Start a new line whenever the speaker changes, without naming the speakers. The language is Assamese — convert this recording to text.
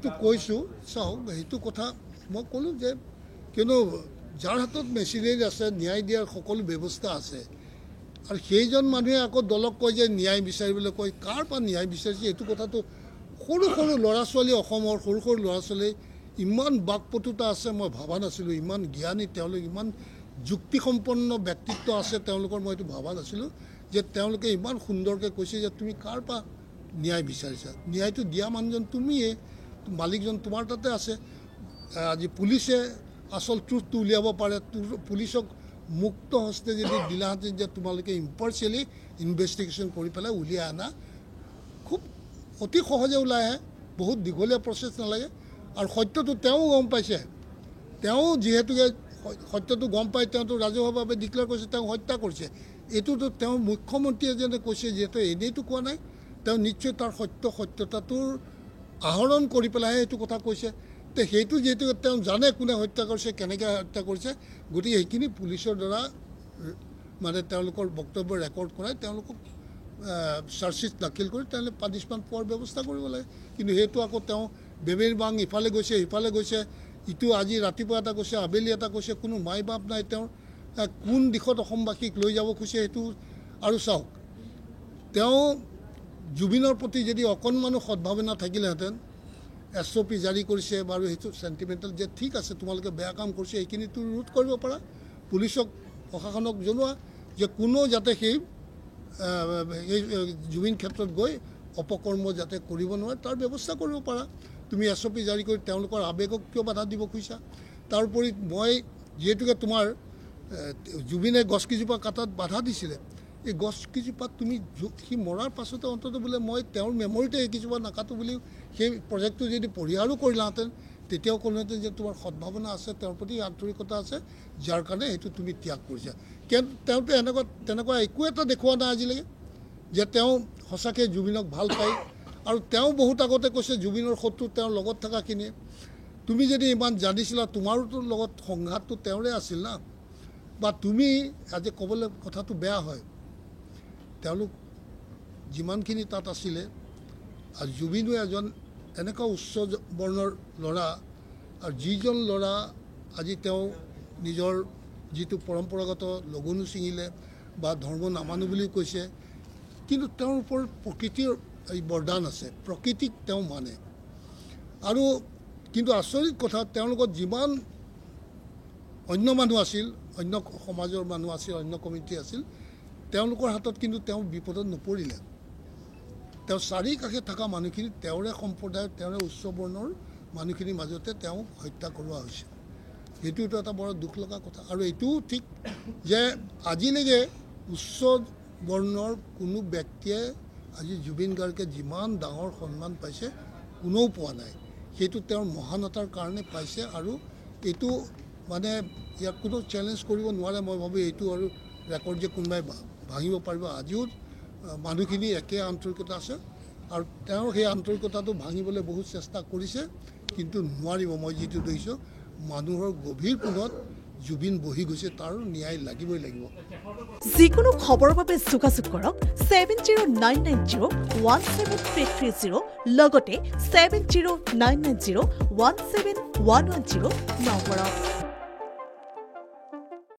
তো কৈছোঁ চাওক সেইটো কথা মই ক'লোঁ যে কিয়নো যাৰ হাতত মেচিনেৰী আছে ন্যায় দিয়াৰ সকলো ব্যৱস্থা আছে আৰু সেইজন মানুহে আকৌ দলক কয় যে ন্যায় বিচাৰিবলৈ কয় কাৰ পৰা ন্যায় বিচাৰিছে এইটো কথাটো সৰু সৰু ল'ৰা ছোৱালী অসমৰ সৰু সৰু ল'ৰা ছোৱালী ইমান বাকপটুতা আছে মই ভবা নাছিলোঁ ইমান জ্ঞানী তেওঁলোক ইমান যুক্তিসম্পন্ন ব্যক্তিত্ব আছে তেওঁলোকৰ মই এইটো ভবা নাছিলোঁ যে তেওঁলোকে ইমান সুন্দৰকৈ কৈছে যে তুমি কাৰ পৰা ন্যায় বিচাৰিছা ন্যায়টো দিয়া মানুহজন তুমিয়ে মালিকজন তোমাৰ তাতে আছে আজি পুলিচে আসল ট্ৰুথটো উলিয়াব পাৰে পুলিচক মুক্ত হস্তে যদি দিলাহেঁতেন যে তোমালোকে ইম্পাৰ্চিয়েলি ইনভেষ্টিগেশ্যন কৰি পেলাই উলিয়াই আনা খুব অতি সহজে ওলাই আহে বহুত দীঘলীয়া প্ৰচেছ নালাগে আৰু সত্যটো তেওঁ গম পাইছে তেওঁ যিহেতুকে সত্যটো গম পাই তেওঁতো ৰাজহুৱাভাৱে ডিক্লেয়াৰ কৰিছে তেওঁ হত্যা কৰিছে এইটোতো তেওঁ মুখ্যমন্ত্ৰী এজনে কৈছে যিহেতু এনেইতো কোৱা নাই তেওঁ নিশ্চয় তাৰ সত্যতাটোৰ আহৰণ কৰি পেলাইহে এইটো কথা কৈছে তো সেইটো যিহেতু তেওঁ জানে কোনে হত্যা কৰিছে কেনেকৈ হত্যা কৰিছে গতিকে সেইখিনি পুলিচৰ দ্বাৰা মানে তেওঁলোকৰ বক্তব্য ৰেকৰ্ড কৰাই তেওঁলোকক চাৰ্জশ্বিট দাখিল কৰি তেওঁলোকে পানিছমেণ্ট পোৱাৰ ব্যৱস্থা কৰিব লাগে কিন্তু সেইটো আকৌ তেওঁ বেবেৰ বাং ইফালে গৈছে সিফালে গৈছে ইটো আজি ৰাতিপুৱা এটা কৈছে আবেলি এটা কৈছে কোনো মাই বাপ নাই তেওঁৰ কোন দিশত অসমবাসীক লৈ যাব খুজিছে সেইটো আৰু চাওক তেওঁ জুবিনৰ প্ৰতি যদি অকণমানো সদ্ভাৱনা থাকিলেহেঁতেন SOP জাৰি কৰিছে বাৰু সেইটো চেণ্টিমেণ্টেল যে ঠিক আছে তোমালোকে বেয়া কাম কৰিছে এইখিনিতো ৰোধ কৰিব পাৰা পুলিচক প্ৰশাসনক জনোৱা যে কোনো যাতে সেই জুবিন ক্ষেত্ৰত গৈ অপকৰ্ম যাতে কৰিব নোৱাৰে তাৰ ব্যৱস্থা কৰিব পাৰা তুমি SOP জাৰি কৰি তেওঁলোকৰ আৱেগক কিয় বাধা দিব খুজিছা তাৰোপৰি মই যিহেতুকে তোমাৰ জুবিনে গছকেইজোপা কাটাত বাধা দিছিলে এই গছকেইজোপাত তুমি সি মৰাৰ পাছতে অন্ততঃ বোলে মই তেওঁৰ মেমৰিতে এইকেইজোপা নাকাটো বুলি সেই প্ৰজেক্টটো যদি পৰিহাৰো কৰিলাহেঁতেন তেতিয়াও ক'লোহেঁতেন যে তোমাৰ সদ্ভাৱনা আছে তেওঁৰ প্ৰতি আন্তৰিকতা আছে যাৰ কাৰণে সেইটো তুমি ত্যাগ কৰিছা তেওঁতো তেনেকুৱা একো এটা দেখুওৱা নাই আজিলৈকে যে তেওঁ সঁচাকৈ জুবিনক ভাল পায় আৰু তেওঁ বহুত আগতে কৈছে জুবিনৰ শত্ৰু তেওঁৰ লগত থকাখিনিয়ে তুমি যদি ইমান জানিছিলা তোমাৰোতো লগত সংঘাতটো তেওঁৰে আছিল না বা তুমি আজি ক'বলৈ কথাটো বেয়া হয় তেওঁলোক যিমানখিনি তাত আছিলে আৰু জুবিনো এজন এনেকুৱা উচ্চ বৰ্ণৰ ল'ৰা আৰু যিজন ল'ৰা আজি তেওঁ নিজৰ যিটো পৰম্পৰাগত লগুণো ছিঙিলে বা ধৰ্ম নামানো বুলিও কৈছে কিন্তু তেওঁৰ ওপৰত প্ৰকৃতিৰ এই বৰদান আছে প্ৰকৃতিক তেওঁ মানে আৰু কিন্তু আচৰিত কথা তেওঁৰ লগত যিমান অন্য মানুহ আছিল অন্য সমাজৰ মানুহ আছিল অন্য কমিটি আছিল তেওঁলোকৰ হাতত কিন্তু তেওঁ বিপদত নপৰিলে তেওঁ চাৰিকাষে থকা মানুহখিনি তেওঁৰে সম্প্ৰদায়ৰ তেওঁৰে উচ্চ বৰ্ণৰ মানুহখিনিৰ মাজতে তেওঁক হত্যা কৰোৱা হৈছে এইটোতো এটা বৰ দুখ লগা কথা আৰু এইটোও ঠিক যে আজিলৈকে উচ্চ বৰ্ণৰ কোনো ব্যক্তিয়ে আজি জুবিন গাৰ্গে যিমান ডাঙৰ সন্মান পাইছে কোনেও পোৱা নাই সেইটো তেওঁৰ মহানতাৰ কাৰণে পাইছে আৰু এইটো মানে ইয়াক কোনো চেলেঞ্জ কৰিব নোৱাৰে মই ভাবোঁ এইটো আৰু ৰেকৰ্ড যে কোনোবাই ভাঙিব পাৰিব আজিও মানুহখিনি একে আন্তৰিকতা আছে আৰু তেওঁৰ সেই আন্তৰিকতাটো ভাঙিবলৈ বহুত চেষ্টা কৰিছে কিন্তু নোৱাৰিব মই যিটো দেখিছোঁ মানুহৰ গভীৰ কোণত জুবিন বহি গৈছে তাৰ ন্যায় লাগিবই লাগিব
যিকোনো খবৰৰ বাবে যোগাযোগ কৰক 7099017330 লগতে 7099017110 নম্বৰত